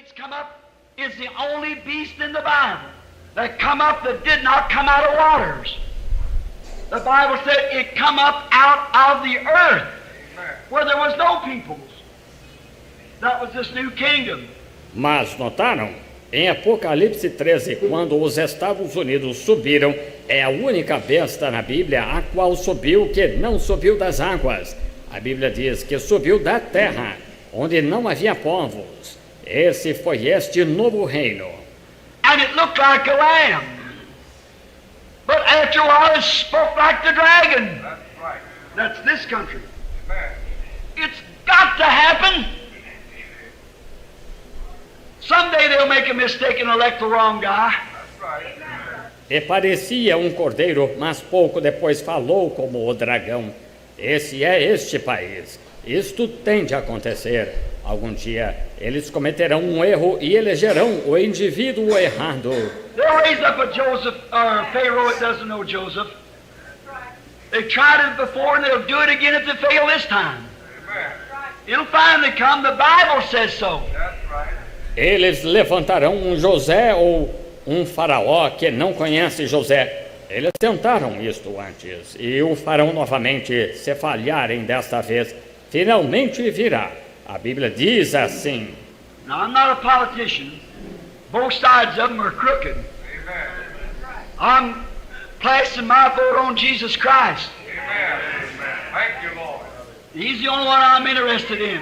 It's come up is the only beast in the Bible that come up that did not come out of waters. The Bible said it come up out of the earth where there was no peoples. That was this new kingdom. Mas notaram? Em Apocalipse 13, quando os Estados Unidos subiram, é a única besta na Bíblia a qual subiu que não subiu das águas. A Bíblia diz que subiu da terra, onde não havia povos. Esse foi este novo reino. And it looked like a lamb. But after a while it spoke like the dragon. That's right. That's this country. Amen. It's got to happen. Someday they'll make a mistake and elect the wrong guy. That's right. E parecia um cordeiro, mas pouco depois falou como o dragão. Esse é este país. Isto tem de acontecer. Algum dia eles cometerão um erro e elegerão o indivíduo errado. They'll raise up a Joseph or a Pharaoh that doesn't know Joseph. They tried it before and they'll do it again if they fail this time. Amen. It'll finally come. The Bible says so. That's right. Eles levantarão um José ou um faraó que não conhece José. Eles tentaram isto antes e o farão novamente. Se falharem desta vez, finalmente virá. A Bíblia diz assim. Now, I'm not a politician. Both sides of them are crooked. Amen. I'm placing my vote on Jesus Christ. Amen. Thank you, Lord. He's the only one I'm interested in.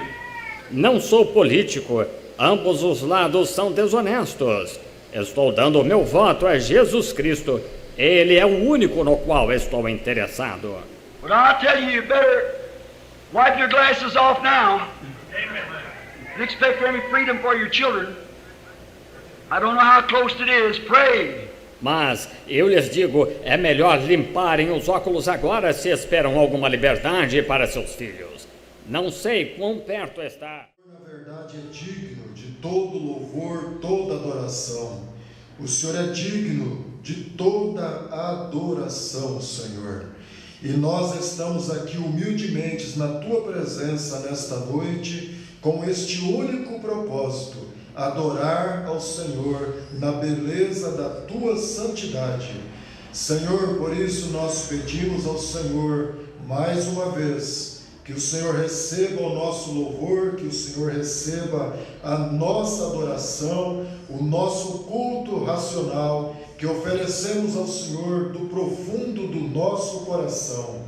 Não sou político. Ambos os lados são desonestos. Estou dando o meu voto a Jesus Cristo. Ele é o único no qual estou interessado. But I'll tell you, you better wipe your glasses off now. Amen. You expect for any freedom for your children. I don't know how close it is. Pray. Mas eu lhes digo, é melhor limparem os óculos agora se esperam alguma liberdade para seus filhos. Não sei quão perto está. Na verdade é digno de todo louvor, toda adoração. O Senhor é digno de toda adoração, Senhor. E nós estamos aqui humildemente na Tua presença nesta noite com este único propósito: adorar ao Senhor na beleza da Tua santidade. Senhor, por isso nós pedimos ao Senhor mais uma vez que o Senhor receba o nosso louvor, que o Senhor receba a nossa adoração, o nosso culto racional que oferecemos ao Senhor do profundo do nosso coração.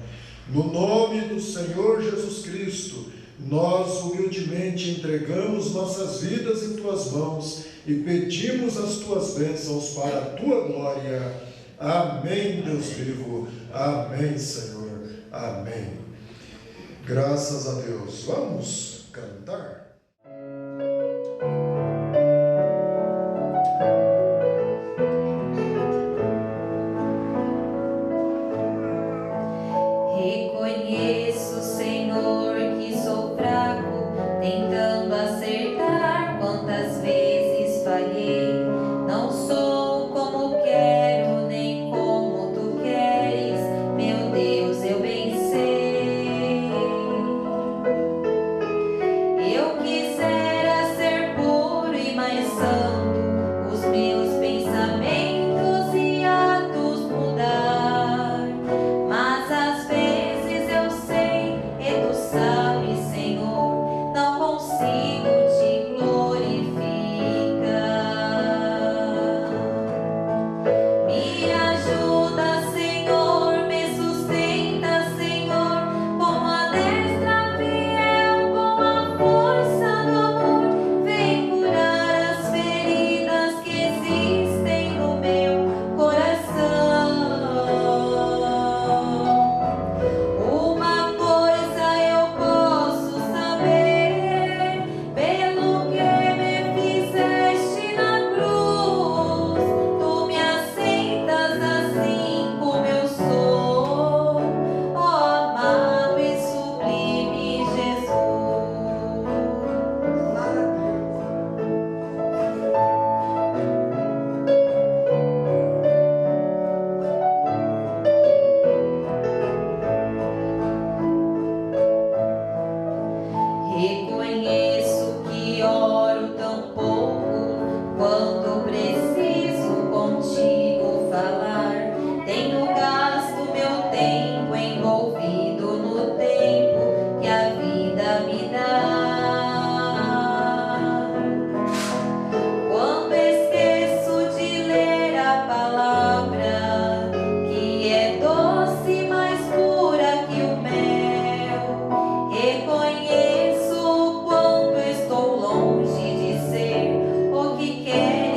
No nome do Senhor Jesus Cristo, nós humildemente entregamos nossas vidas em Tuas mãos e pedimos as Tuas bênçãos para a Tua glória. Amém, Deus vivo. Amém, Senhor. Amém. Graças a Deus. Vamos cantar? Reconheço, Senhor, que sou fraco, tentando acertar quantas vezes falhei. Não sou como quero, nem como Tu queres, meu Deus, eu bem sei. quando preciso contigo falar. Tenho gasto meu tempo envolvido no tempo que a vida me dá. Quando esqueço de ler a palavra, que é doce, mais pura que o mel, reconheço o quanto estou longe de ser o que quero.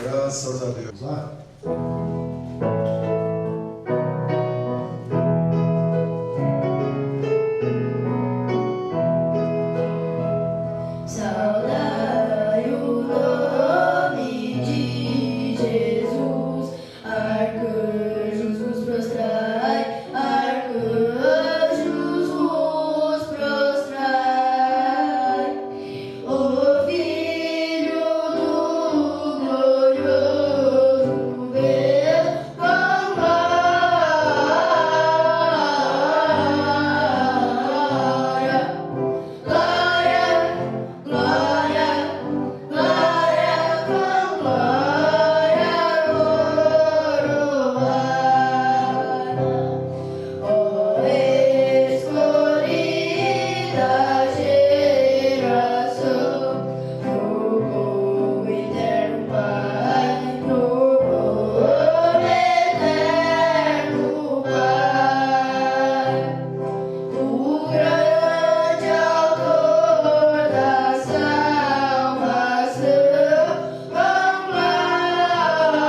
Graças a Deus. Lá. Saudai o nome de Jesus, arcanjos vos prostrai, arcanjos vos prostrai. O Filho do glorioso Deus, com glória, glória, glória, glória, com glória coroai. Ó escolhida geração, no povo eterno Pai, no povo eterno Pai. O grande autor da salvação, com glória,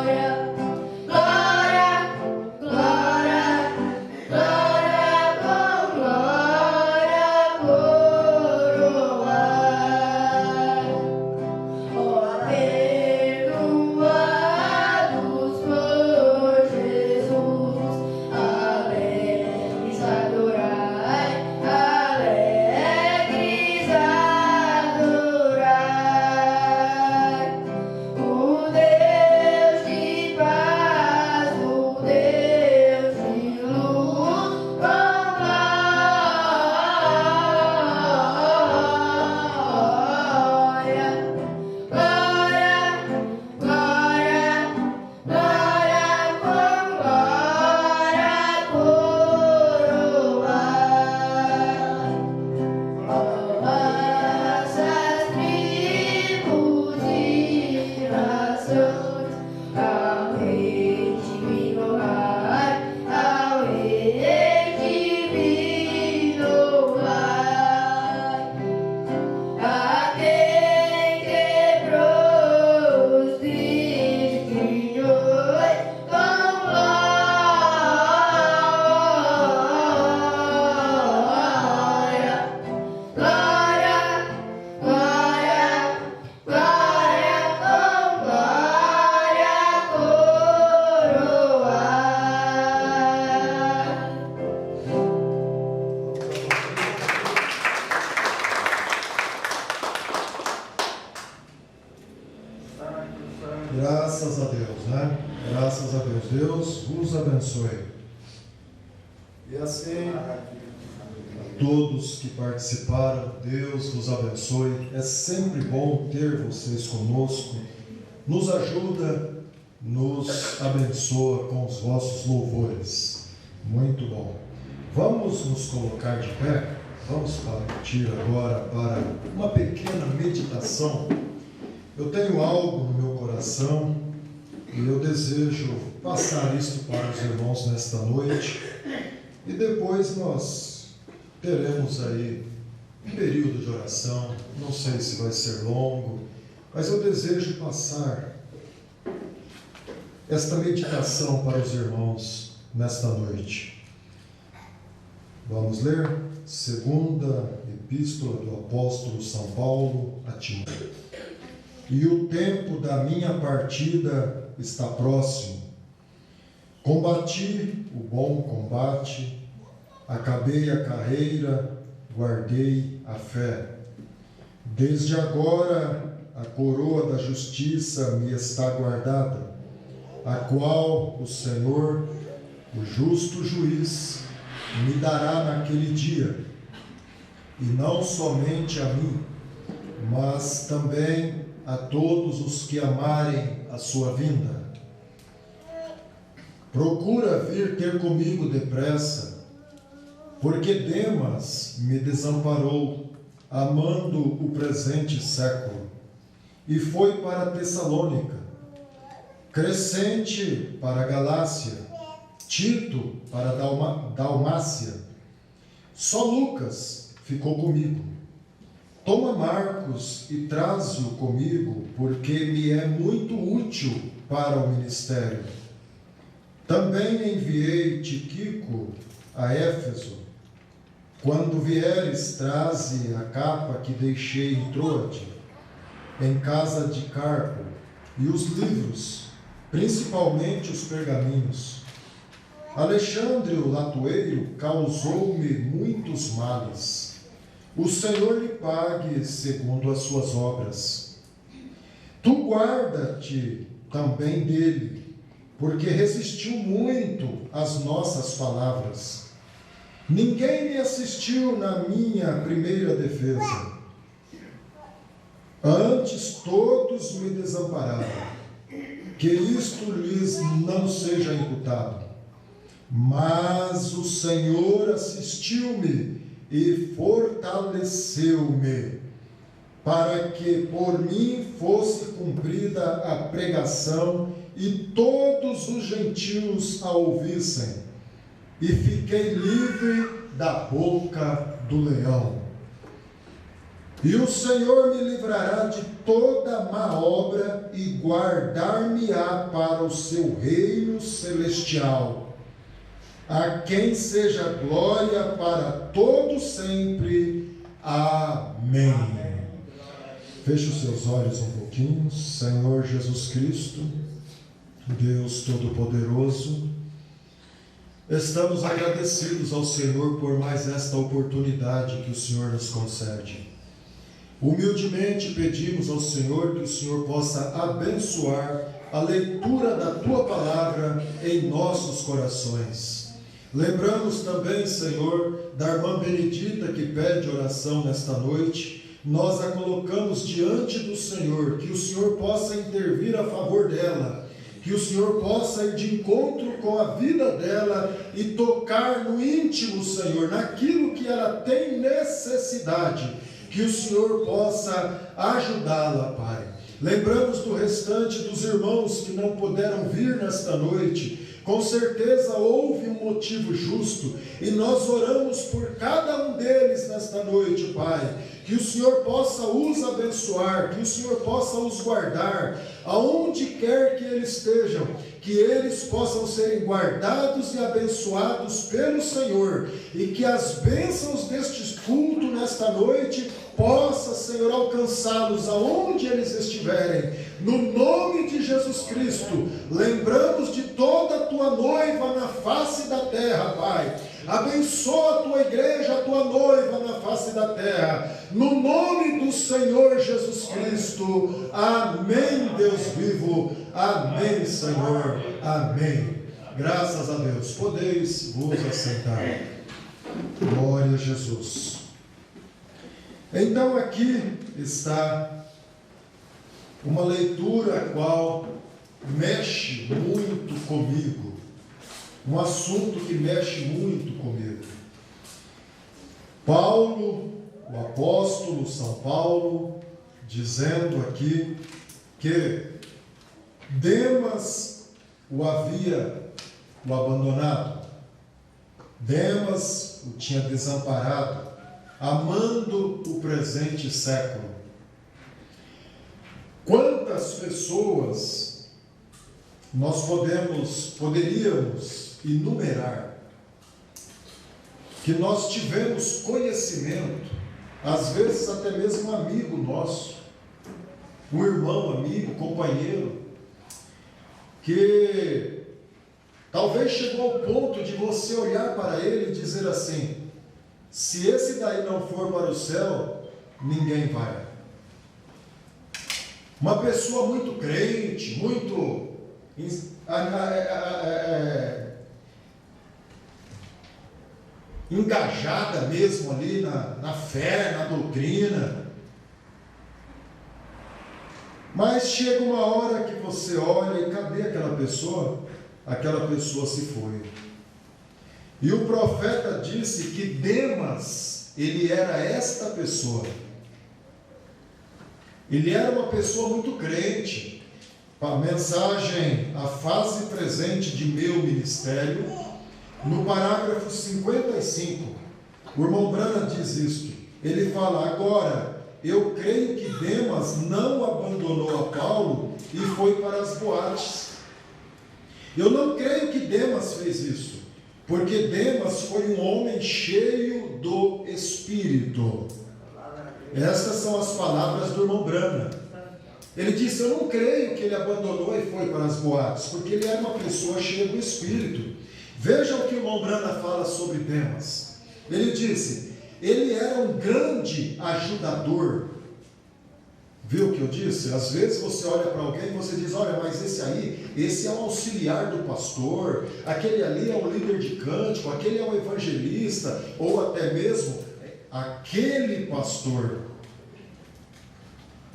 glória, glória, glória, com glória coroai. Ó perdoados por Jesus, alegres adorai, alegres adorai. O Deus de paz, o Deus de luz, com glória, glória, glória, glória, com glória coroai. Ó raças, tribos e nações, ao Rei divino vai, ao Rei divino vai. A quem quebrou os grilhões, com glória, glória, glória, glória, com glória coroai. Graças a Deus, né? Graças a Deus. Deus vos abençoe. E assim, a todos que participaram, Deus vos abençoe. É sempre bom ter vocês conosco. Nos ajuda, nos abençoa com os vossos louvores. Muito bom. Vamos nos colocar de pé. Vamos partir agora para uma pequena meditação. Eu tenho algo no meu coração e eu desejo passar isto para os irmãos nesta noite. E depois nós teremos aí um período de oração. Não sei se vai ser longo, mas eu desejo passar esta meditação para os irmãos nesta noite. Vamos ler? Segunda Epístola do Apóstolo São Paulo a Timóteo. E o tempo da minha partida está próximo. Combati o bom combate, acabei a carreira, guardei a fé. Desde agora a coroa da justiça me está guardada, a qual o Senhor, o justo juiz, me dará naquele dia, e não somente a mim, mas também a todos os que amarem a sua vinda. Procura vir ter comigo depressa, porque Demas me desamparou, amando o presente século, e foi para Tessalônica, Crescente para a Galácia, Tito para a Dalmácia. Só Lucas ficou comigo. Toma Marcos e traze-o comigo, porque me é muito útil para o ministério. Também enviei Tíquico a Éfeso. Quando vieres, traze a capa que deixei em Troade, em casa de Carpo, e os livros, principalmente os pergaminhos. Alexandre, o latoeiro, causou-me muitos males. O Senhor lhe pague segundo as suas obras. Tu guarda-te também dele, porque resistiu muito às nossas palavras. Ninguém me assistiu na minha primeira defesa. Antes todos me desampararam. Que isto lhes não seja imputado. Mas o Senhor assistiu-me e fortaleceu-me, para que por mim fosse cumprida a pregação e todos os gentios a ouvissem. E fiquei livre da boca do leão. E o Senhor me livrará de toda má obra e guardar-me-á para o seu reino celestial. A quem seja glória para todo sempre. Amém. Feche os seus olhos um pouquinho. Senhor Jesus Cristo, Deus Todo-Poderoso, estamos agradecidos ao Senhor por mais esta oportunidade que o Senhor nos concede. Humildemente pedimos ao Senhor que o Senhor possa abençoar a leitura da Tua Palavra em nossos corações. Lembramos também, Senhor, da irmã Benedita que pede oração nesta noite. Nós a colocamos diante do Senhor, que o Senhor possa intervir a favor dela, que o Senhor possa ir de encontro com a vida dela e tocar no íntimo, Senhor, naquilo que ela tem necessidade, que o Senhor possa ajudá-la, Pai. Lembramos do restante dos irmãos que não puderam vir nesta noite. Com certeza houve um motivo justo, e nós oramos por cada um deles nesta noite, Pai. Que o Senhor possa os abençoar, que o Senhor possa os guardar, aonde quer que eles estejam, que eles possam serem guardados e abençoados pelo Senhor, e que as bênçãos deste culto nesta noite possa, Senhor, alcançá-los aonde eles estiverem, no nome de Jesus Cristo. Lembramos de toda a Tua noiva na face da terra, Pai. Abençoa a Tua igreja, a Tua noiva na face da terra, no nome do Senhor Jesus Cristo. Amém, Deus vivo. Amém, Senhor. Amém. Graças a Deus. Podeis vos assentar. Glória a Jesus. Então aqui está uma leitura a qual mexe muito comigo, um assunto que mexe muito comigo. Paulo, o apóstolo São Paulo, dizendo aqui que Demas o havia abandonado, Demas o tinha desamparado, amando o presente século. Quantas pessoas nós poderíamos enumerar que nós tivemos conhecimento, às vezes até mesmo um amigo nosso, um irmão, amigo, companheiro, que talvez chegou ao ponto de você olhar para ele e dizer assim: se esse daí não for para o céu, ninguém vai. Uma pessoa muito crente, muito engajada mesmo ali na fé, na doutrina. Mas chega uma hora que você olha e cadê aquela pessoa? Aquela pessoa se foi. E o profeta disse que Demas, ele era esta pessoa. Ele era uma pessoa muito crente. A mensagem, a fase presente de meu ministério, no parágrafo 55, o irmão Branham diz isto. Ele fala: agora, eu creio que Demas não abandonou a Paulo e foi para as boates. Eu não creio que Demas fez isso, porque Demas foi um homem cheio do Espírito. Essas são as palavras do irmão Branham. Ele disse: eu não creio que ele abandonou e foi para as boates, porque ele era uma pessoa cheia do Espírito. Veja o que o irmão Branham fala sobre Demas. Ele disse: ele era um grande ajudador. Viu o que eu disse? Às vezes você olha para alguém e você diz: olha, mas esse é o auxiliar do pastor, aquele ali é o líder de cântico, aquele é o evangelista, ou até mesmo aquele pastor.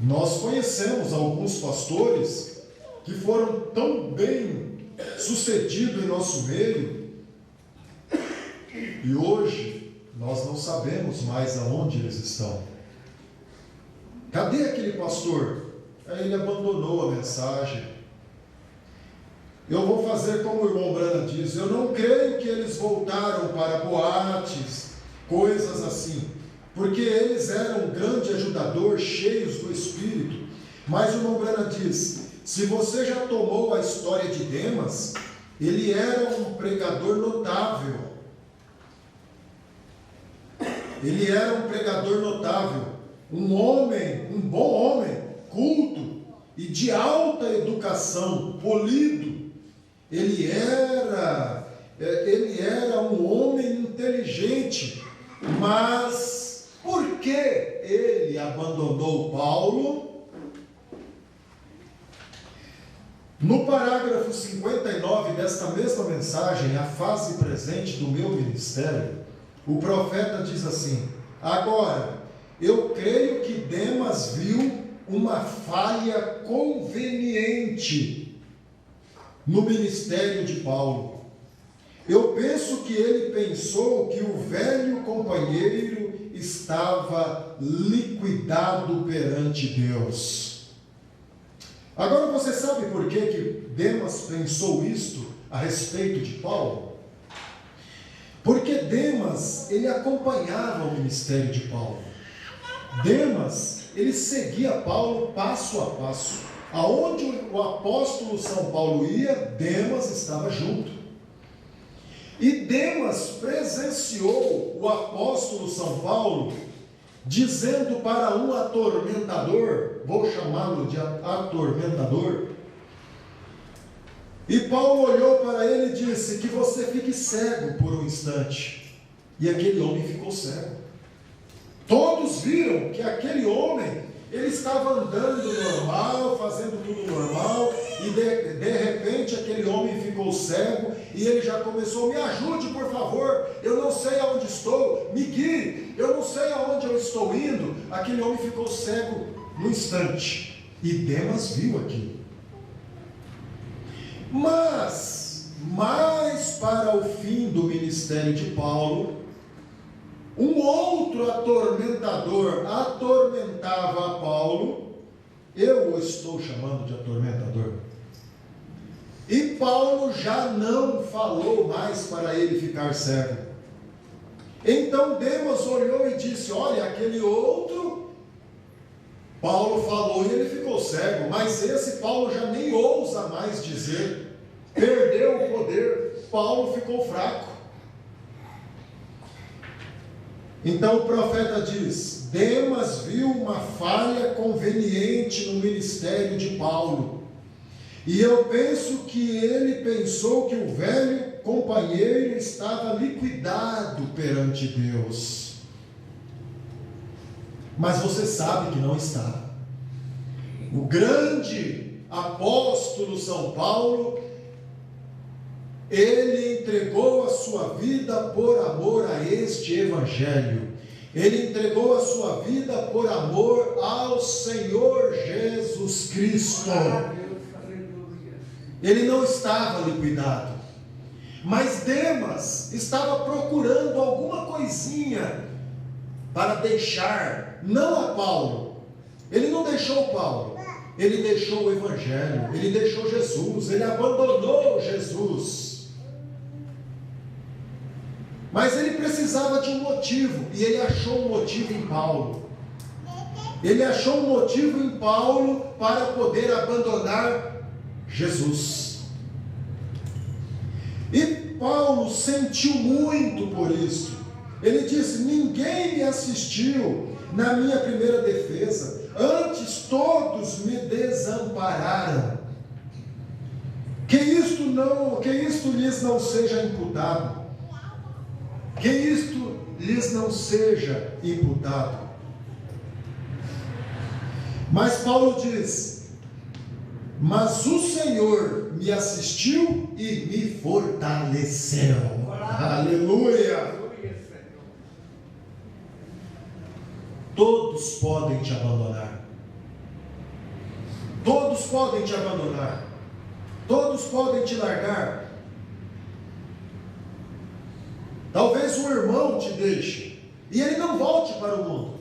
Nós conhecemos alguns pastores que foram tão bem sucedidos em nosso meio, e hoje nós não sabemos mais aonde eles estão. Cadê aquele pastor? Ele abandonou a mensagem. Eu vou fazer como o irmão Branham diz: eu não creio que eles voltaram para boates, coisas assim, porque eles eram um grande ajudador, cheios do Espírito. Mas o irmão Branham diz: se você já tomou a história de Demas, ele era um pregador notável. Ele era um pregador notável, um homem, um bom homem, culto e de alta educação, polido. Ele era um homem inteligente, mas por que ele abandonou Paulo? No parágrafo 59 desta mesma mensagem, a fase presente do meu ministério, o profeta diz assim: agora, eu creio que Demas viu uma falha conveniente no ministério de Paulo. Eu penso que ele pensou que o velho companheiro estava liquidado perante Deus. Agora você sabe por que Demas pensou isto a respeito de Paulo? Porque Demas, ele acompanhava o ministério de Paulo. Demas, ele seguia Paulo passo a passo. Aonde o apóstolo São Paulo ia, Demas estava junto. E Demas presenciou o apóstolo São Paulo dizendo para um atormentador, vou chamá-lo de atormentador, e Paulo olhou para ele e disse: que você fique cego por um instante. E aquele homem ficou cego. Todos viram que aquele homem, ele estava andando normal, fazendo tudo normal, e de repente aquele homem ficou cego, e ele já começou: me ajude por favor, eu não sei aonde estou, me guie, eu não sei aonde eu estou indo. Aquele homem ficou cego no instante, e Demas viu aquilo. Mas, mais para o fim do ministério de Paulo, um outro atormentador atormentava a Paulo. Eu o estou chamando de atormentador. E Paulo já não falou mais para ele ficar cego. Então Demas olhou e disse: olha, aquele outro, Paulo falou e ele ficou cego, mas esse Paulo já nem ousa mais dizer, perdeu o poder, Paulo ficou fraco. Então o profeta diz: Demas viu uma falha conveniente no ministério de Paulo, e eu penso que ele pensou que o velho companheiro estava liquidado perante Deus. Mas você sabe que não está. O grande apóstolo São Paulo, ele entregou a sua vida por amor a este evangelho. Ele entregou a sua vida por amor ao Senhor Jesus Cristo. Ele não estava liquidado. Mas Demas estava procurando alguma coisinha para deixar, não a Paulo. Ele não deixou Paulo, ele deixou o evangelho, ele deixou Jesus, ele abandonou Jesus. Mas ele precisava de um motivo, e ele achou um motivo em Paulo. Ele achou um motivo em Paulo para poder abandonar Jesus. E Paulo sentiu muito por isso. Ele disse: ninguém me assistiu na minha primeira defesa, antes todos me desampararam. Que isto lhes não seja imputado. Que isto lhes não seja imputado. Mas Paulo diz: mas o Senhor me assistiu e me fortaleceu. Aleluia! Todos podem te abandonar. Todos podem te abandonar. Todos podem te largar. Talvez um irmão te deixe e ele não volte para o mundo.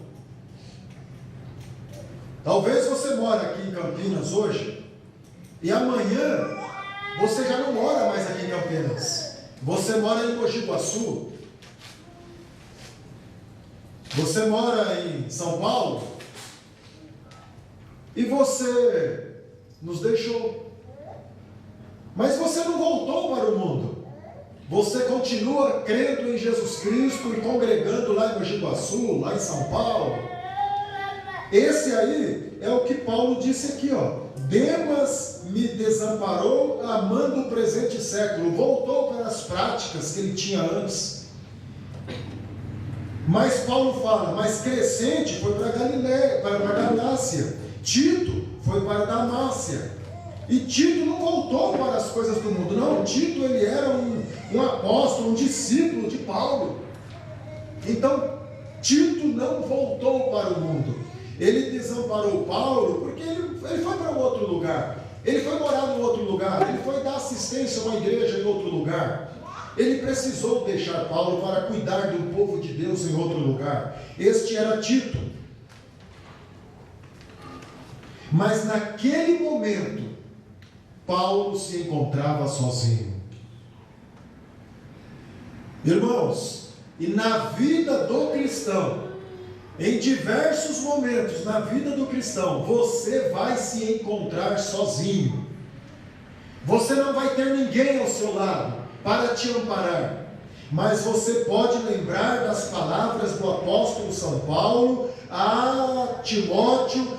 Talvez você mora aqui em Campinas hoje e amanhã você já não mora mais aqui em Campinas. Você mora em Mogi Guaçu. Você mora em São Paulo. E você nos deixou. Mas você não voltou para o mundo. Você continua crendo em Jesus Cristo e congregando lá em Mogi Guaçu, lá em São Paulo. Esse aí é o que Paulo disse aqui, ó. Demas me desamparou, amando o presente século. Voltou para as práticas que ele tinha antes. Mas Paulo fala, mas Crescente foi para Galiléia, para Galácia. Tito foi para Damácia. E Tito não voltou para as coisas do mundo. Não, Tito ele era um apóstolo, um discípulo de Paulo. Então, Tito não voltou para o mundo. Ele desamparou Paulo porque ele foi para um outro lugar. Ele foi morar em outro lugar. Ele foi dar assistência a uma igreja em outro lugar. Ele precisou deixar Paulo para cuidar do povo de Deus em outro lugar. Este era Tito. Mas naquele momento, Paulo se encontrava sozinho. Irmãos, e na vida do cristão, em diversos momentos na vida do cristão, você vai se encontrar sozinho. Você não vai ter ninguém ao seu lado para te amparar. Mas você pode lembrar das palavras do apóstolo São Paulo a Timóteo,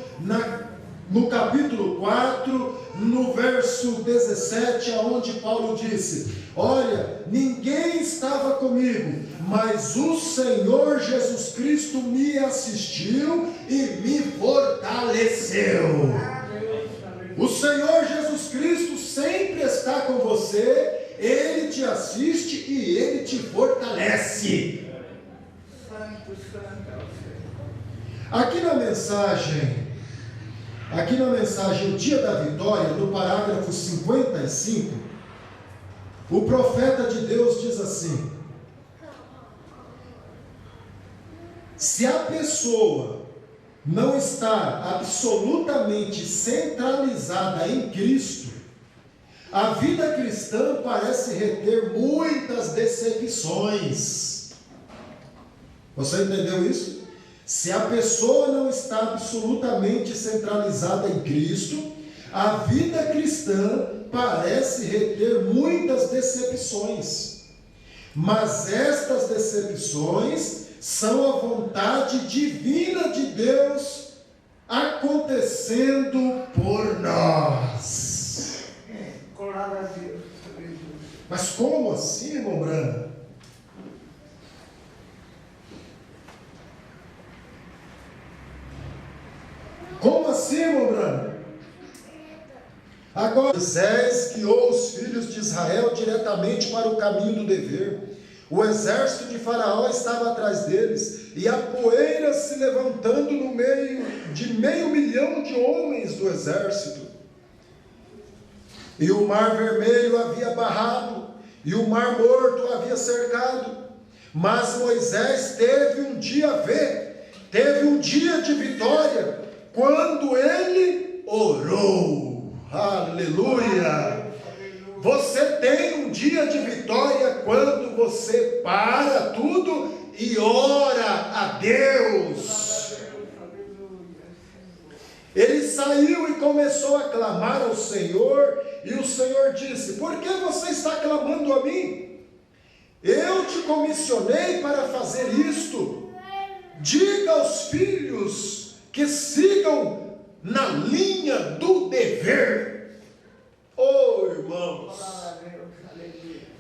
no capítulo 4, no verso 17, aonde Paulo disse: olha, ninguém estava comigo, mas o Senhor Jesus Cristo me assistiu e me fortaleceu. O Senhor Jesus Cristo sempre está com você, Ele te assiste e Ele te fortalece. Aqui na mensagem, o Dia da Vitória, no parágrafo 55, o profeta de Deus diz assim: se a pessoa não está absolutamente centralizada em Cristo, a vida cristã parece reter muitas decepções. Você entendeu isso? Se a pessoa não está absolutamente centralizada em Cristo, a vida cristã parece reter muitas decepções. Mas estas decepções são a vontade divina de Deus acontecendo por nós. Glória a Deus. Mas como assim, irmão Brana? Como assim, irmão Brana? Agora, Moisés guiou os filhos de Israel diretamente para o caminho do dever. O exército de Faraó estava atrás deles, e a poeira se levantando no meio de 500.000 de homens do exército. E o mar vermelho havia barrado, e o mar morto havia cercado. Mas Moisés teve um dia de vitória, quando ele orou. Aleluia! Você tem um dia de vitória quando você para tudo e ora a Deus. Ele saiu e começou a clamar ao Senhor, e o Senhor disse: por que você está clamando a mim? Eu te comissionei para fazer isto. Diga aos filhos que sigam na linha do dever. Oh, irmãos,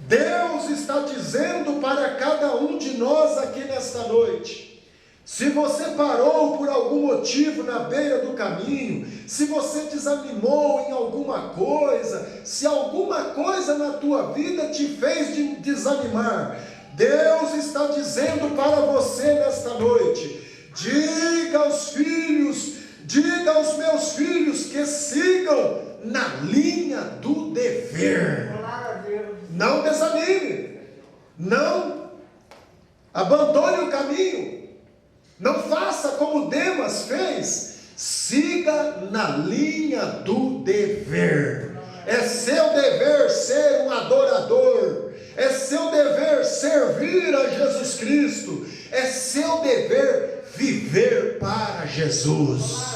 Deus está dizendo para cada um de nós aqui nesta noite: se você parou por algum motivo na beira do caminho, se você desanimou em alguma coisa, se alguma coisa na tua vida te fez desanimar, Deus está dizendo para você nesta noite: diga aos filhos, diga aos meus filhos que sigam na linha do dever. Não desanime, não abandone o caminho, não faça como Demas fez, siga na linha do dever. É seu dever ser um adorador, é seu dever servir a Jesus Cristo, é seu dever viver para Jesus.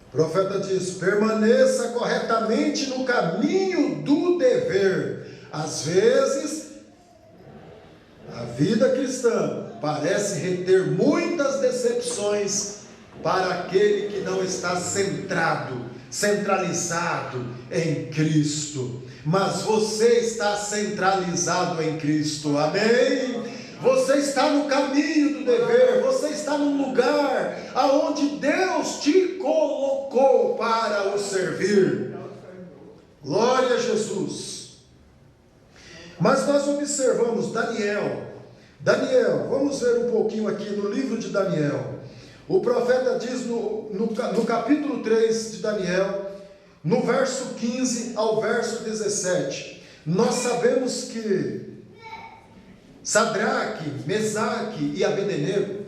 O profeta diz: permaneça corretamente no caminho do dever. Às vezes, a vida cristã parece reter muitas decepções para aquele que não está centralizado em Cristo. Mas você está centralizado em Cristo, amém? Você está no caminho do dever, você está no lugar aonde Deus te colocou para o servir. Glória a Jesus. Mas nós observamos Daniel, vamos ver um pouquinho aqui no livro de Daniel. O profeta diz no capítulo 3 de Daniel, no verso 15 ao verso 17, nós sabemos que Sadraque, Mesaque e Abednego,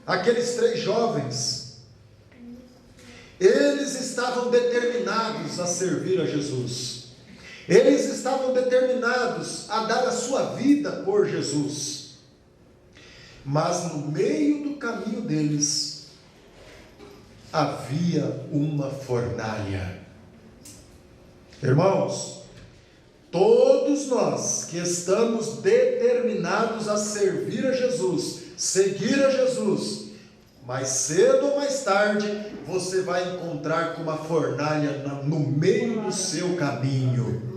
aqueles 3 jovens, eles estavam determinados a servir a Jesus. Eles estavam determinados a dar a sua vida por Jesus. Mas no meio do caminho deles havia uma fornalha. Irmãos, todos nós que estamos determinados a servir a Jesus, seguir a Jesus, mais cedo ou mais tarde, você vai encontrar com uma fornalha no meio do seu caminho.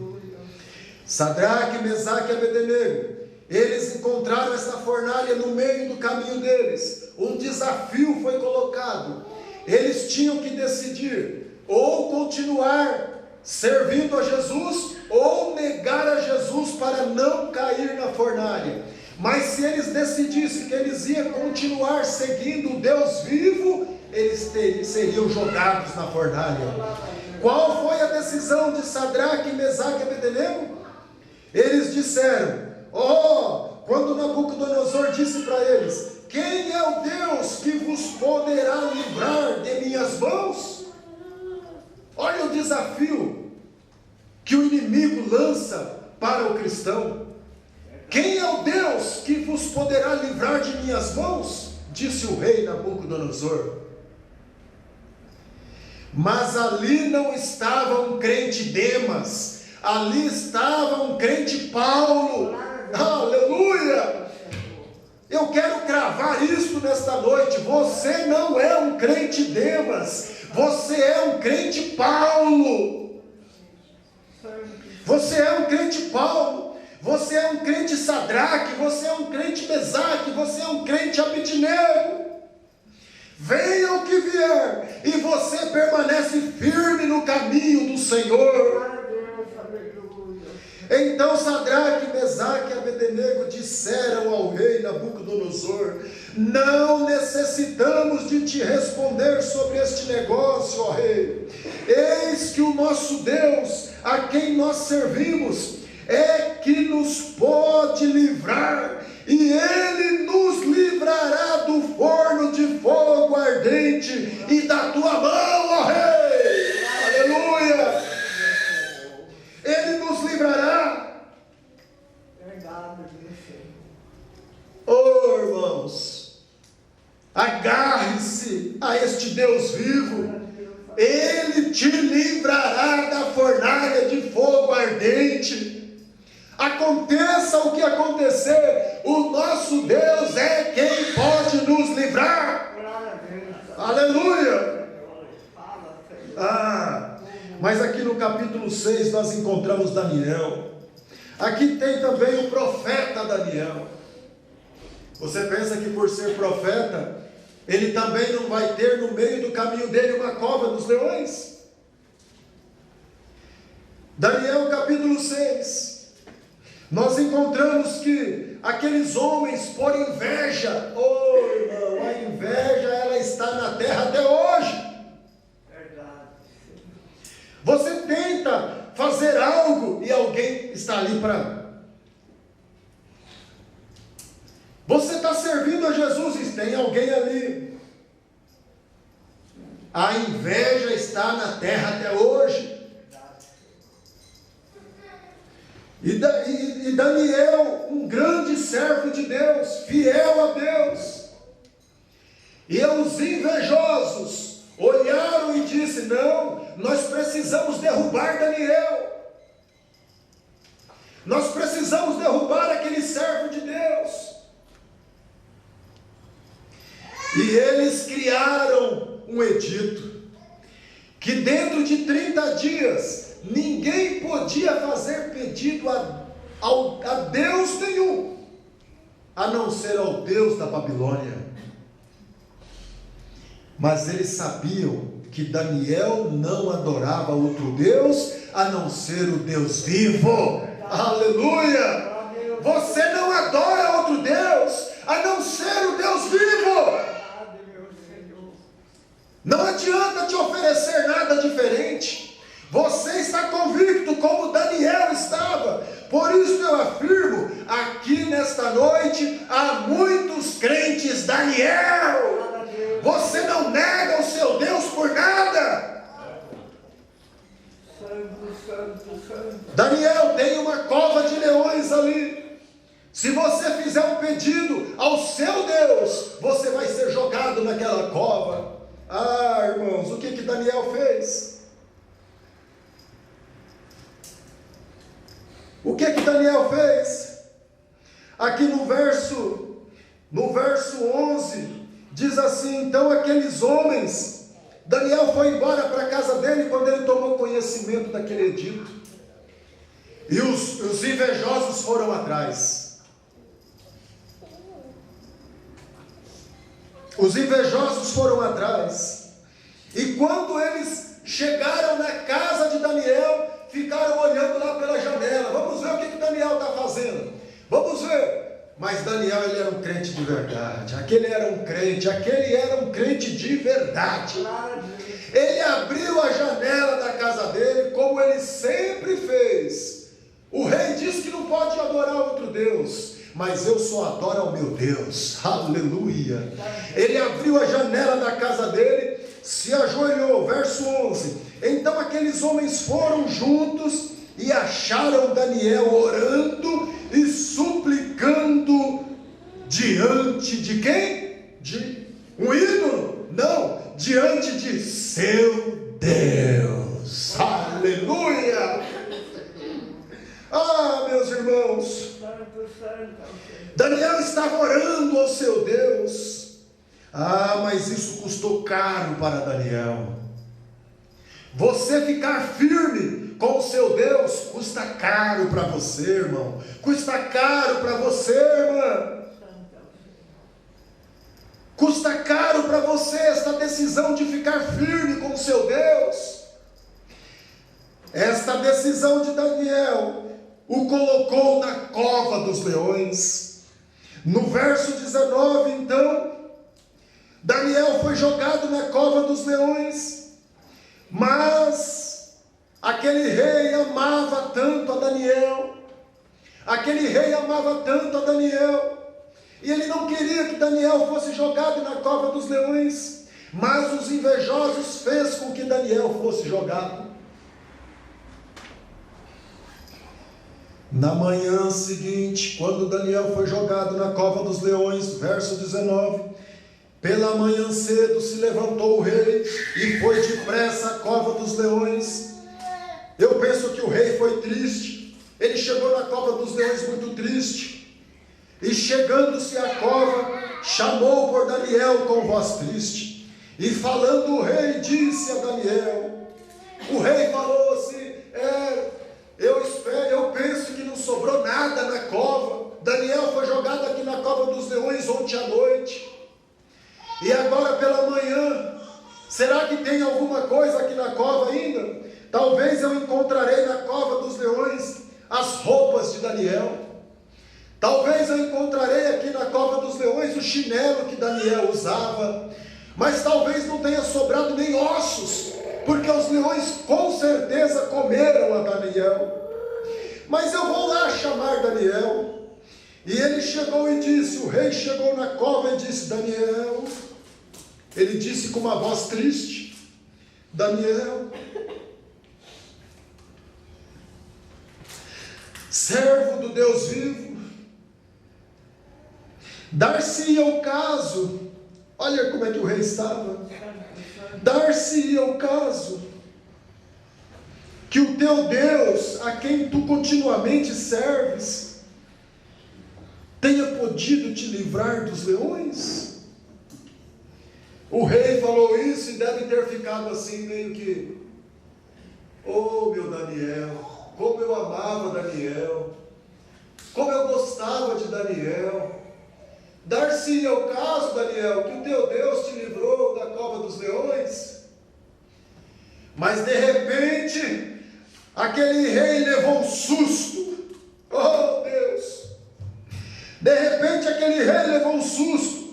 Sadraque, Mesaque e Abednego, eles encontraram essa fornalha no meio do caminho deles. Um desafio foi colocado. Eles tinham que decidir: ou continuar servindo a Jesus, ou negar a Jesus para não cair na fornalha. Mas se eles decidissem que eles iam continuar seguindo o Deus vivo, eles seriam jogados na fornalha. Qual foi a decisão de Sadraque, Mesaque e Abednego? Eles disseram: quando Nabucodonosor disse para eles: quem é o Deus que vos poderá livrar de minhas mãos? Olha o desafio que o inimigo lança para o cristão. Quem é o Deus que vos poderá livrar de minhas mãos? Disse o rei Nabucodonosor. Mas ali não estava um crente Demas, ali estava um crente Paulo. Aleluia! Eu quero cravar isso nesta noite. Você não é um crente Demas, você é um crente Paulo. Você é um crente Paulo, você é um crente Sadraque, você é um crente Mesaque, você é um crente Abednego. Venha o que vier, e você permanece firme no caminho do Senhor. Então Sadraque, Mesaque e Abednego disseram ao rei Nabucodonosor: não necessitamos de te responder sobre este negócio, ó rei. Eis que o nosso Deus, a quem nós servimos, é que nos pode livrar, e Ele nos livrará do forno de fogo ardente e da tua mão, ó rei. Aleluia! Ele nos livrará. Oh, irmãos, Agarre-se a este Deus vivo. Ele te livrará da fornalha de fogo ardente. Aconteça o que acontecer, o nosso Deus é quem pode nos livrar. Aleluia! Mas aqui no capítulo 6 nós encontramos Daniel. Aqui tem também o profeta Daniel. Você pensa que por ser profeta, ele também não vai ter no meio do caminho dele uma cova dos leões? Daniel capítulo 6, nós encontramos que aqueles homens, por inveja, irmão, a inveja ela está na terra até hoje. Você tenta fazer algo e alguém está ali para... Você está servindo a Jesus e tem alguém ali. A inveja está na terra até hoje. E Daniel, um grande servo de Deus, fiel a Deus. E os invejosos olharam e disseram: não, nós precisamos derrubar Daniel. Nós precisamos derrubar aquele servo de Deus. E eles criaram um edito, que dentro de 30 dias, ninguém podia fazer pedido a Deus nenhum, a não ser ao Deus da Babilônia. Mas eles sabiam que Daniel não adorava outro Deus, a não ser o Deus vivo. Aleluia! Você não adora outro Deus, a não ser o Deus vivo. Não adianta te oferecer nada diferente. Você está convicto como Daniel estava. Por isso eu afirmo, aqui nesta noite há muitos crentes Daniel. Você não nega o seu Deus por nada. Daniel tem uma cova de leões ali. Se você fizer um pedido ao seu Deus, você vai ser jogado naquela cova. Irmãos, o que Daniel fez? O que Daniel fez? Aqui no verso 11, diz assim: então aqueles homens, Daniel foi embora para a casa dele quando ele tomou conhecimento daquele edito. E os invejosos foram atrás. Os invejosos foram atrás. E quando eles chegaram na casa de Daniel, ficaram olhando lá pela janela. Vamos ver o que Daniel está fazendo. Vamos ver. Mas Daniel, ele era um crente de verdade. Aquele era um crente de verdade. Ele abriu a janela da casa dele, como ele sempre fez. O rei disse que não pode adorar outro Deus, mas eu só adoro ao meu Deus. Aleluia. Ele abriu a janela da casa dele, se ajoelhou. Verso 11. Então aqueles homens foram juntos e acharam Daniel orando e suplicando diante de quem? De um ídolo? Não, diante de seu Deus. Aleluia. Meus irmãos, Daniel estava orando ao seu Deus. Mas isso custou caro para Daniel. Você ficar firme com o seu Deus custa caro para você, irmão. Custa caro para você, irmã. Custa caro para você esta decisão de ficar firme com o seu Deus. Esta decisão de Daniel o colocou na cova dos leões. No verso 19, então, Daniel foi jogado na cova dos leões. Mas aquele rei amava tanto a Daniel. E ele não queria que Daniel fosse jogado na cova dos leões. Mas os invejosos fez com que Daniel fosse jogado. Na manhã seguinte, quando Daniel foi jogado na cova dos leões, verso 19, Pela manhã cedo se levantou o rei e foi depressa à cova dos leões. Eu penso que o rei foi triste. Ele chegou na cova dos leões muito triste. E chegando-se à cova, chamou por Daniel com voz triste. E falando o rei, disse a Daniel. O rei falou assim: eu penso que não sobrou nada na cova. Daniel foi jogado aqui na cova dos leões ontem à noite. E agora pela manhã, será que tem alguma coisa aqui na cova ainda? Talvez eu encontrarei na cova dos leões as roupas de Daniel. Talvez eu encontrarei aqui na cova dos leões o chinelo que Daniel usava. Mas talvez não tenha sobrado nem ossos, porque os leões com certeza comeram a Daniel. Mas eu vou lá chamar Daniel. E ele chegou e disse, o rei chegou na cova e disse: Daniel. Ele disse com uma voz triste: Daniel, servo do Deus vivo, dar-se-ia o caso, olha como é que o rei estava, dar-se-ia o caso que o teu Deus, a quem tu continuamente serves, tenha podido te livrar dos leões? O rei falou isso e deve ter ficado assim meio que: oh meu Daniel, como eu amava Daniel, como eu gostava de Daniel. Dar-se-ia o caso, Daniel, que o teu Deus te livrou da cova dos leões? Mas de repente, aquele rei levou um susto. Oh Deus! De repente aquele rei levou um susto.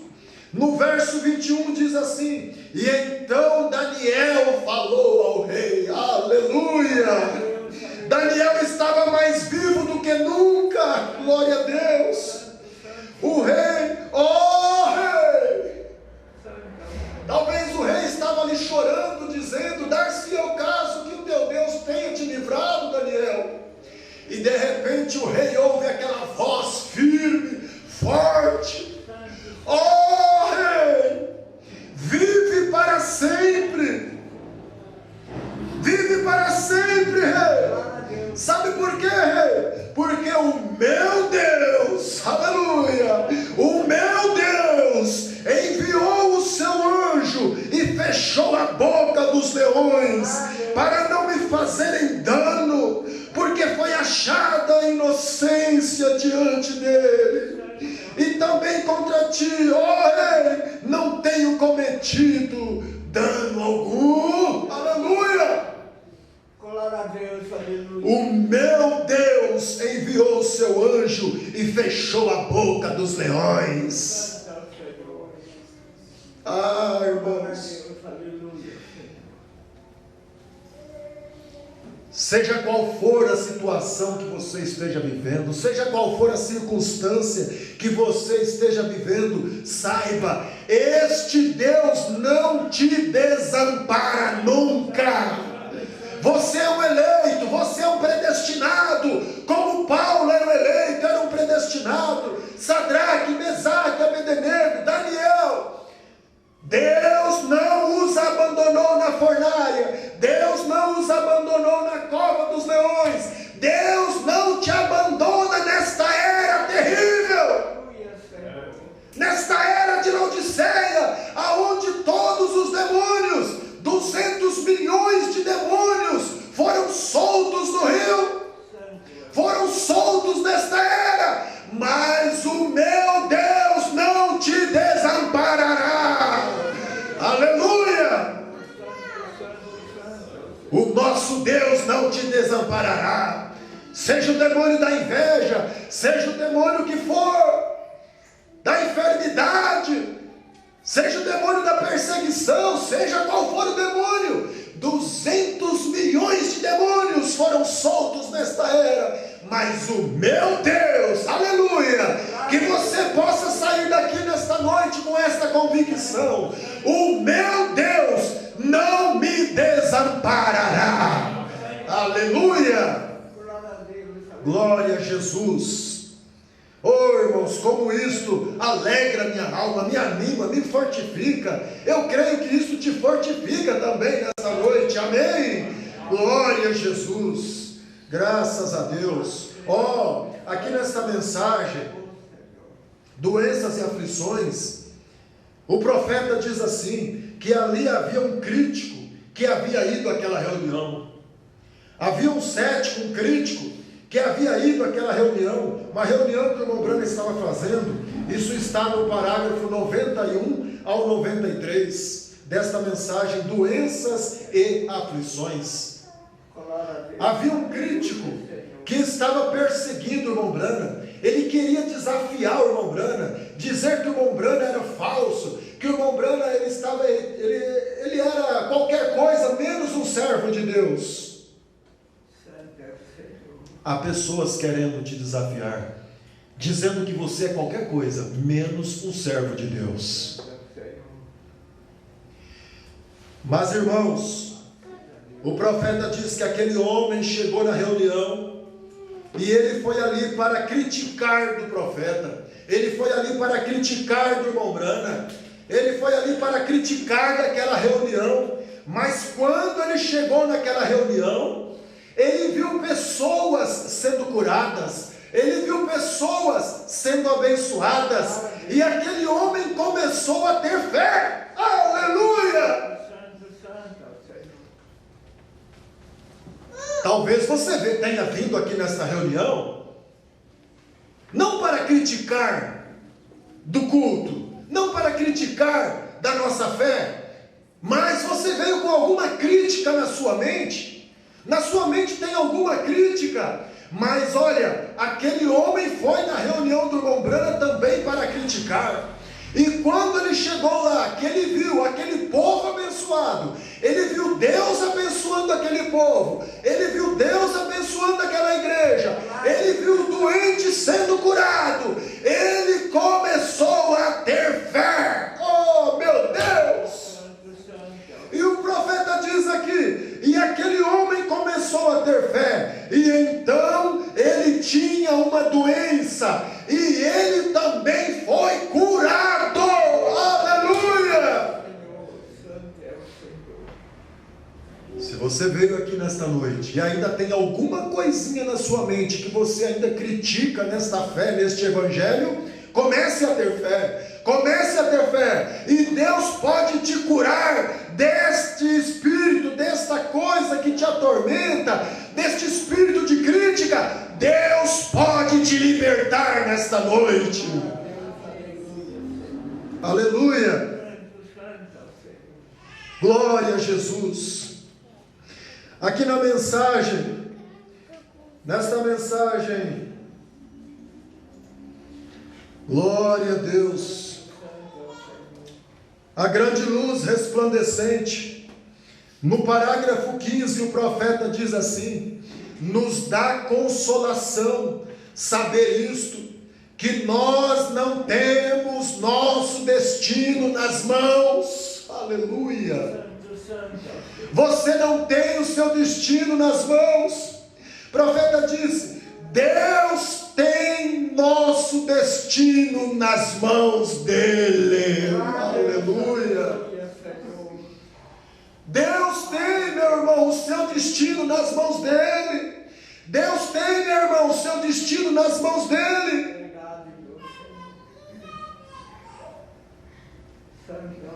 No verso 21 diz assim: e então Daniel falou ao rei. Aleluia! Daniel estava mais vivo do que nunca. Glória a Deus. O rei, oh rei! Talvez o rei estava ali chorando, dizendo: dar-se-ia o caso que o teu Deus tenha te livrado, Daniel. E de repente o rei ouve aquela voz firme, forte: oh rei, vive para sempre, vive para sempre, rei. Sabe por quê, rei? Porque o meu Deus, aleluia, o meu Deus enviou o seu anjo e fechou a boca dos leões para não me fazerem dano, porque foi achada a inocência diante dele. E também contra ti, ó rei, não tenho cometido dano algum. Aleluia! Glória a Deus, aleluia. O meu Deus enviou o seu anjo e fechou a boca dos leões. Ah, irmãos, seja qual for a situação que você esteja vivendo, seja qual for a circunstância que você esteja vivendo, saiba, este Deus não te desampara nunca. Você é um eleito, você é um predestinado, como Paulo era um eleito, era um predestinado. Sadraque, Mesaque, Abednego, Daniel. Deus não os abandonou na fornalha, Deus não os abandonou na cova dos leões, Deus não te abandona nesta era terrível, nesta era de Laodiceia, aonde todos os demônios, 200 milhões de demônios foram soltos no rio, foram soltos nesta era, mas o meu Deus não te desamparará. Aleluia! O nosso Deus não te desamparará. Seja o demônio da inveja, seja o demônio que for, da enfermidade, seja o demônio da perseguição, seja qual for o demônio, 200 milhões de demônios foram soltos nesta era, mas o meu Deus, aleluia, que você possa sair daqui nesta noite com esta convicção: o meu Deus não me desamparará. Aleluia, glória a Jesus. Oh irmãos, como isto alegra minha alma, me anima, me fortifica. Eu creio que isso te fortifica também nessa noite, amém? Glória a Jesus, graças a Deus. Aqui nesta mensagem, doenças e aflições, o profeta diz assim, que ali havia um crítico que havia ido àquela reunião. Havia um cético, um crítico, que havia ido àquela reunião, uma reunião que o irmão Branham estava fazendo. Isso está no parágrafo 91 ao 93 desta mensagem, doenças e aflições. Havia um crítico que estava perseguindo o irmão Branham. Ele queria desafiar o irmão Branham, dizer que o irmão Branham era falso, que o irmão Branham ele era qualquer coisa menos um servo de Deus. Há pessoas querendo te desafiar, dizendo que você é qualquer coisa menos um servo de Deus. Mas, irmãos, o profeta diz que aquele homem chegou na reunião e ele foi ali para criticar do profeta, ele foi ali para criticar do irmão Branham, ele foi ali para criticar daquela reunião. Mas quando ele chegou naquela reunião, ele viu pessoas sendo curadas, ele viu pessoas sendo abençoadas, e aquele homem começou a ter fé. Aleluia! Talvez você tenha vindo aqui nessa reunião não para criticar do culto, não para criticar da nossa fé, mas você veio com alguma crítica na sua mente. Na sua mente tem alguma crítica, mas olha, aquele homem foi na reunião do irmão Branham também para criticar. E quando ele chegou lá, que ele viu aquele povo abençoado, ele viu Deus abençoando aquele povo, ele viu Deus abençoando aquela igreja, ele viu o doente sendo curado, ele começou a ter fé. Oh, meu Deus! E o profeta diz aqui, e aquele homem começou a ter fé, e então ele tinha uma doença, e ele também foi curado. Aleluia! Se você veio aqui nesta noite e ainda tem alguma coisinha na sua mente que você ainda critica nesta fé, neste evangelho, comece a ter fé. Comece a ter fé, e Deus pode te curar deste espírito, desta coisa que te atormenta, deste espírito de crítica. Deus pode te libertar nesta noite. Aleluia! Glória a Jesus. Aqui na mensagem, nesta mensagem, glória a Deus, a grande luz resplandecente. No parágrafo 15 o profeta diz assim: nos dá consolação saber isto, que nós não temos nosso destino nas mãos. Aleluia! Você não tem o seu destino nas mãos. O profeta diz: Deus tem nosso destino nas mãos dele. Aleluia! Deus tem, meu irmão, o seu destino nas mãos dele. Deus tem, meu irmão, o seu destino nas mãos dele.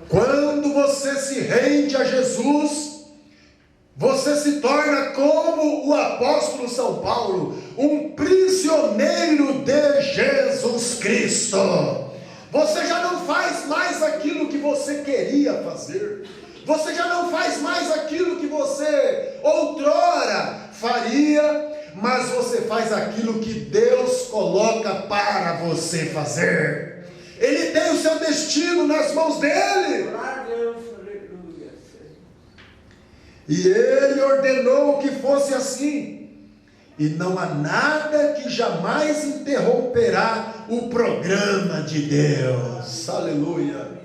Quando você se rende a Jesus, você se torna como o apóstolo São Paulo, um prisioneiro de Jesus Cristo. Você já não faz mais aquilo que você queria fazer. Você já não faz mais aquilo que você outrora faria, mas você faz aquilo que Deus coloca para você fazer. Ele tem o seu destino nas mãos dele. E ele ordenou que fosse assim. E não há nada que jamais interromperá o programa de Deus. Aleluia.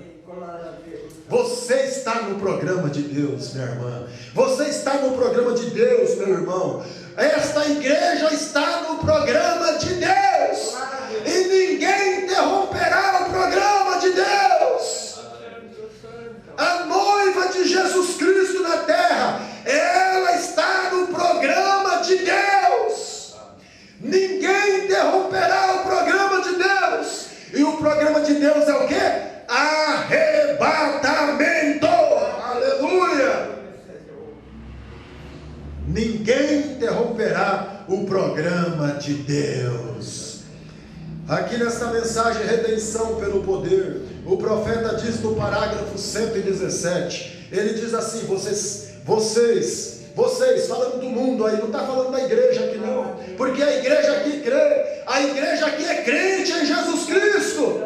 Você está no programa de Deus, minha irmã. Você está no programa de Deus, meu irmão. Esta igreja está no programa de Deus. E ninguém interromperá o programa Jesus Cristo na terra, ela está no programa de Deus. Ninguém interromperá o programa de Deus. E o programa de Deus é o quê? Arrebatamento. Aleluia. Ninguém interromperá o programa de Deus. Aqui nessa mensagem, redenção pelo poder, o profeta diz no parágrafo 117, ele diz assim: vocês, falando do mundo aí, não está falando da igreja aqui não, porque a igreja aqui crê, a igreja aqui é crente em Jesus Cristo.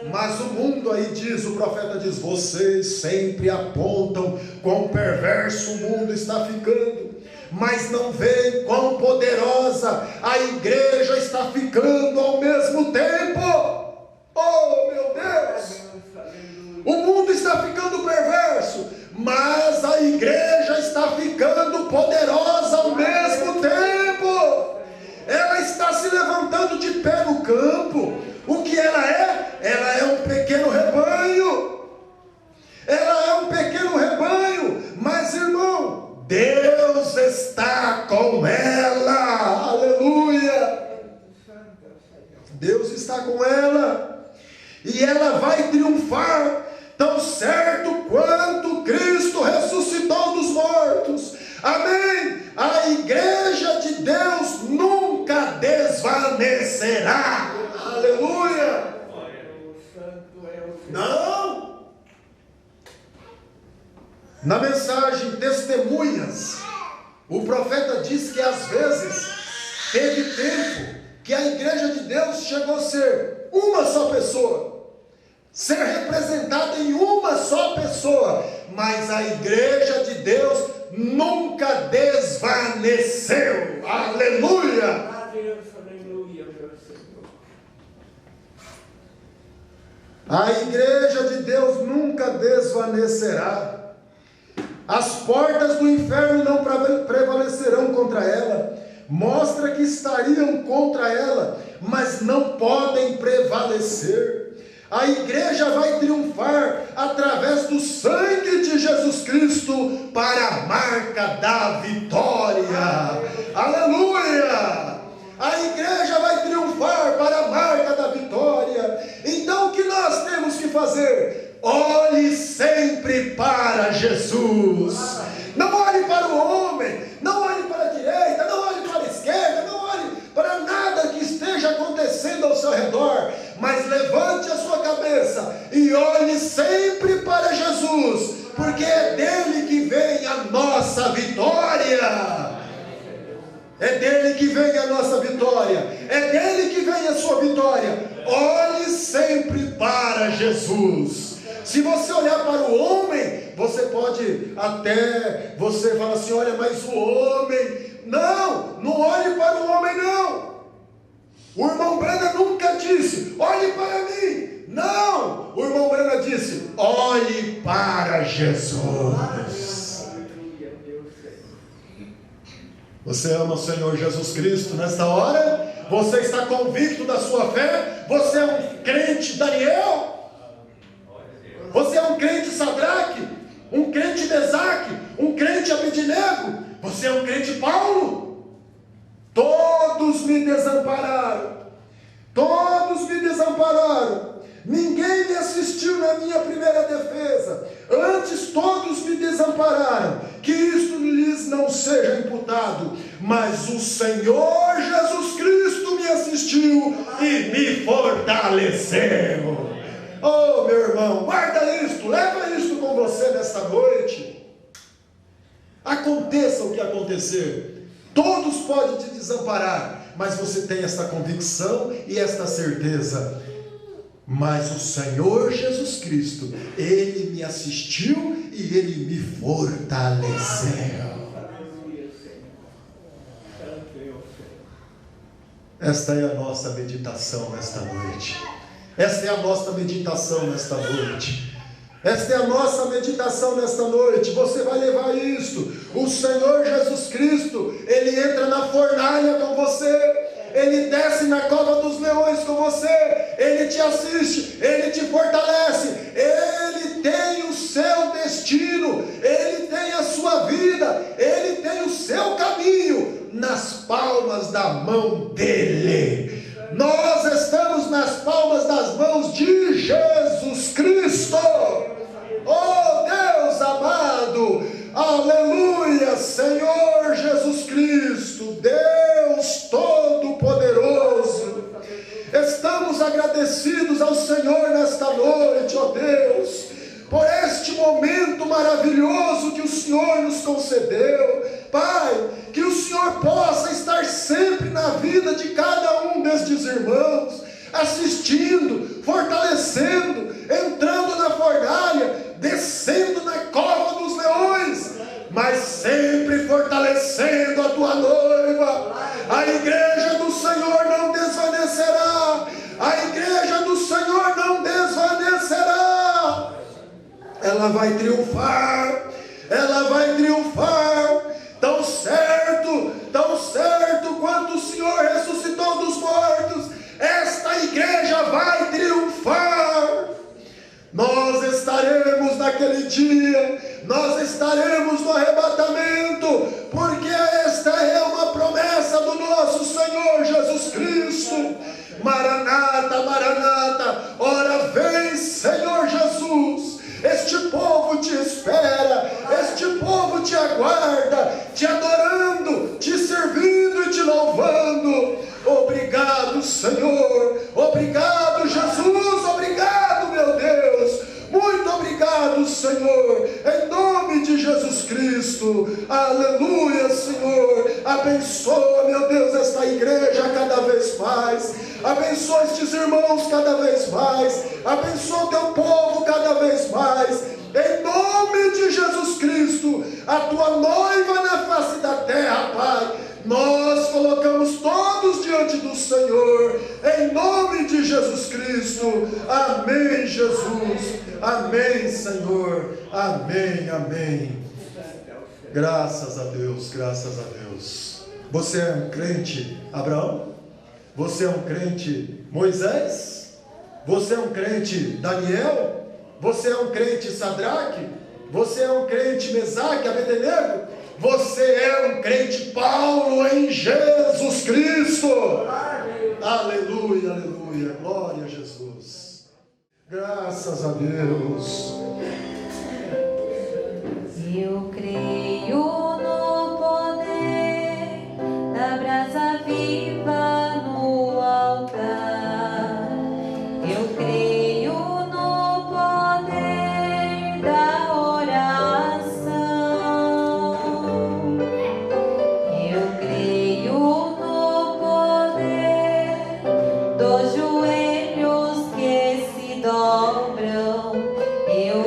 Mas o mundo aí diz, o profeta diz: vocês sempre apontam quão perverso o mundo está ficando, mas não veem quão poderosa a igreja está ficando ao mesmo tempo. Oh, meu Deus! O mundo está ficando perverso, mas a igreja está ficando poderosa ao mesmo tempo. Ela está se levantando de pé no campo. O que ela é? Ela é um pequeno rebanho. Ela é um pequeno rebanho, mas, irmão, Deus está com ela. Aleluia! Deus está com ela, e ela vai triunfar, tão certo quanto Cristo ressuscitou dos mortos. Amém? A igreja de Deus nunca desvanecerá. Aleluia! Não! Na mensagem Testemunhas, o profeta diz que às vezes teve tempo que a igreja de Deus chegou a ser uma só pessoa, ser representada em uma só pessoa, mas a igreja de Deus nunca desvaneceu. Aleluia! A igreja de Deus nunca desvanecerá. As portas do inferno não prevalecerão contra ela. Mostra que estariam contra ela, mas não podem prevalecer. A igreja vai triunfar através do sangue de Jesus Cristo para a marca da vitória. Aleluia! A igreja vai triunfar para a marca da vitória. Então o que nós temos que fazer? Olhe sempre para Jesus. Não olhe para o homem, não olhe para a direita, não olhe para a esquerda, não olhe para nada que esteja acontecendo ao seu redor, mas levante a sua cabeça e olhe sempre para Jesus, porque é dele que vem a nossa vitória. É dele que vem a nossa vitória, é dele que vem a sua vitória. Olhe sempre para Jesus. Se você olhar para o homem, você pode até, você fala assim: olha, mas o homem, não olhe para o homem não. O irmão Brana nunca disse: olhe para mim. Não, o irmão Brana disse: olhe para Jesus. Você ama o Senhor Jesus Cristo nesta hora? Você está convicto da sua fé? Você é um crente Daniel? Você é um crente Sadraque? Um crente Mesaque? Um crente Abednego? Você é um crente Paulo? Todos me desampararam. Todos me desampararam. Ninguém me assistiu na minha primeira defesa. Antes todos me desampararam. Que isto lhes não seja imputado. Mas o Senhor Jesus Cristo me assistiu e me fortaleceu. Oh, meu irmão, guarda isto, leva isto com você nesta noite. Aconteça o que acontecer, todos podem te desamparar, mas você tem esta convicção e esta certeza: mas o Senhor Jesus Cristo, Ele me assistiu e Ele me fortaleceu. Esta é a nossa meditação nesta noite. Esta é a nossa meditação nesta noite. Esta é a nossa meditação nesta noite. Você vai levar isto. O Senhor Jesus Cristo, Ele entra na fornalha com você. Ele desce na cova dos leões com você. Ele te assiste, Ele te fortalece. Ele tem o seu destino. Ele palmas da mão dele. Nós estamos nas palmas das mãos de Jesus Cristo. Oh Deus amado, aleluia, Senhor Jesus Cristo, Deus Todo-Poderoso. Estamos agradecidos ao Senhor nesta noite, ó Deus, por este momento maravilhoso que o Senhor nos concedeu. Pai, que o Senhor possa estar sempre na vida de cada um destes irmãos, assistindo, fortalecendo, entrando na fornalha, descendo na cova dos leões, mas sempre fortalecendo a tua noiva. A igreja do Senhor não desvanecerá, a igreja do Senhor não desvanecerá. Ela vai triunfar, ela vai triunfar, tão certo quanto o Senhor ressuscitou dos mortos, esta igreja vai triunfar. Nós estaremos naquele dia, nós estaremos no arrebatamento, porque esta é uma promessa do nosso Senhor Jesus Cristo. Maranata, Maranata, ora vem, Senhor Jesus. Este povo te espera, este povo te aguarda, te adorando, te servindo e te louvando. Obrigado, Senhor, obrigado, Jesus, obrigado, meu Deus, muito obrigado, Senhor, em nome de Jesus Cristo. Aleluia, Senhor. Abençoa, meu Deus, esta igreja cada vez mais, abençoa estes irmãos cada vez mais, abençoa o teu povo cada vez mais, em nome de Jesus Cristo, a tua noiva na face da terra, Pai. Nós colocamos todos diante do Senhor, em nome de Jesus Cristo. Amém, Jesus. Amém, Senhor. Amém, amém. Graças a Deus, graças a Deus. Você é um crente, Abraão? Você é um crente, Moisés? Você é um crente, Daniel? Você é um crente, Sadraque? Você é um crente, Mesaque, Abednego? Você é um crente, Paulo, em Jesus Cristo. Aleluia, aleluia, glória a Jesus. Graças a Deus. Eu creio no poder da brasa viva no altar. Eu creio no poder da oração. Eu creio no poder dos joelhos que se dobram. Eu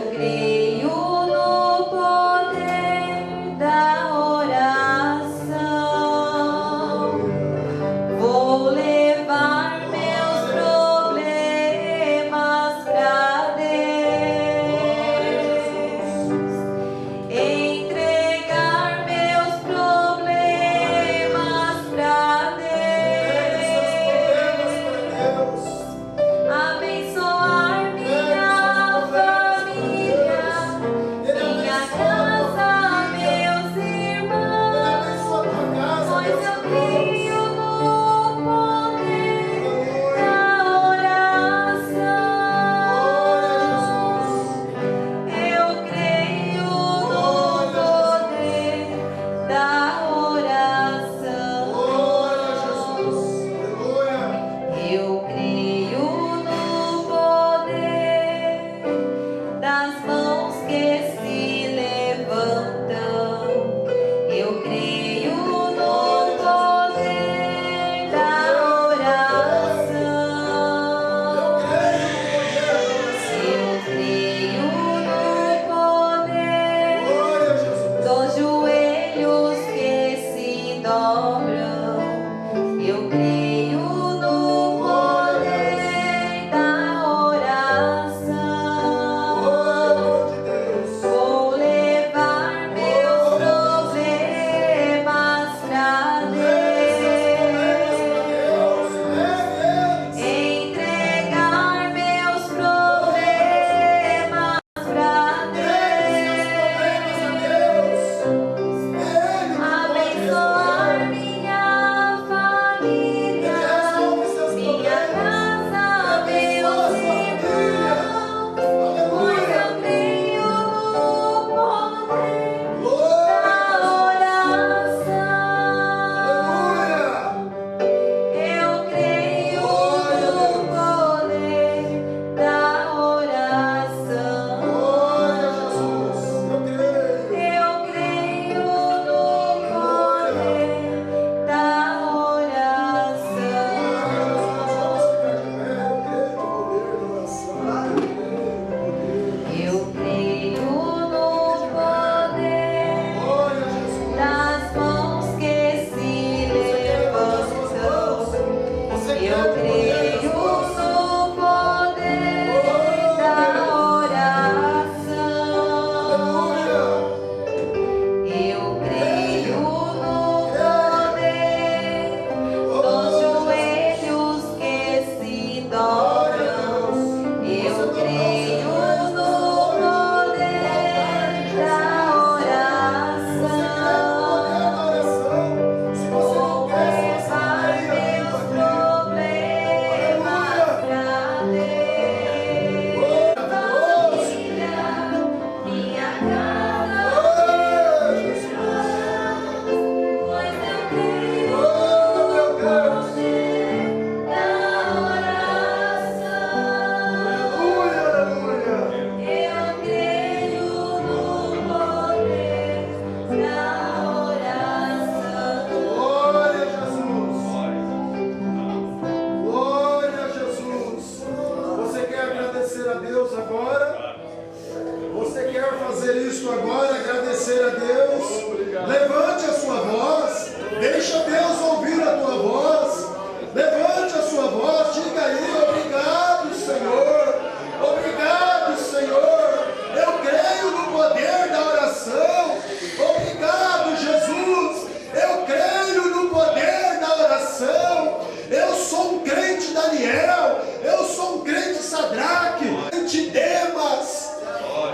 fazer isso agora, agradecer a Deus. Levante a sua voz, deixa Deus ouvir a tua voz. Levante a sua voz, diga aí: obrigado, Senhor. Obrigado, Senhor. Eu creio no poder da oração. Obrigado, Jesus. Eu creio no poder da oração. Eu sou um crente Daniel. Eu sou um crente Sadraque, crente Demas.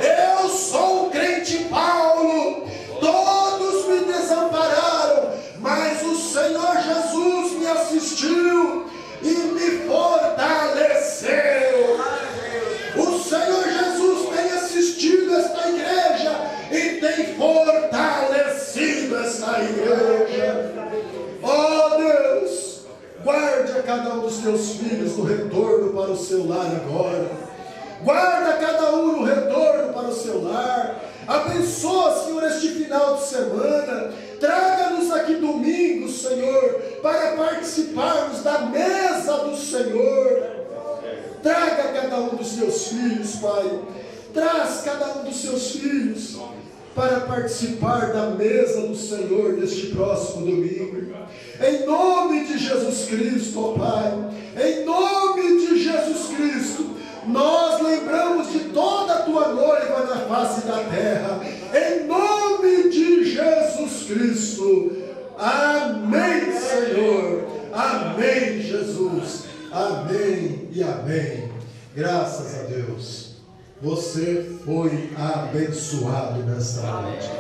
Eu sou um crente Paulo. Todos me desampararam, mas o Senhor Jesus me assistiu e me fortaleceu. O Senhor Jesus tem assistido esta igreja e tem fortalecido esta igreja. Oh Deus, guarde a cada um dos teus filhos no retorno para o seu lar agora. Guarda cada um no retorno para o seu lar. Abençoa, Senhor, este final de semana. Traga-nos aqui domingo, Senhor, para participarmos da mesa do Senhor. Traga cada um dos teus filhos, Pai. Traz cada um dos seus filhos para participar da mesa do Senhor neste próximo domingo. Em nome de Jesus Cristo, ó Pai. Em nome de Jesus Cristo. Nós lembramos de toda a tua noiva na face da terra, em nome de Jesus Cristo. Amém, Senhor. Amém, Jesus. Amém e amém. Graças a Deus. Você foi abençoado nesta noite.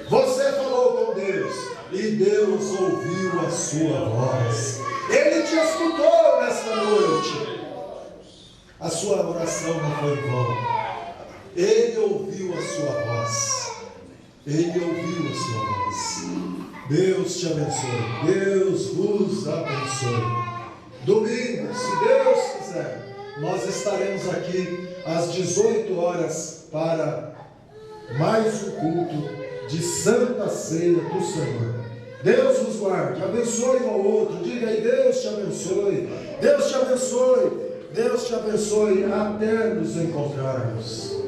Você falou com Deus e Deus ouviu a sua voz. Ele te escutou nesta noite. A sua oração não foi em vão. Ele ouviu a sua voz. Ele ouviu a sua voz. Deus te abençoe. Deus vos abençoe. Domingo, se Deus quiser, nós estaremos aqui às 18 horas para mais um culto de Santa Ceia do Senhor. Deus vos guarde. Abençoe um ao outro. Diga aí: Deus te abençoe. Deus te abençoe. Deus te abençoe até nos encontrarmos.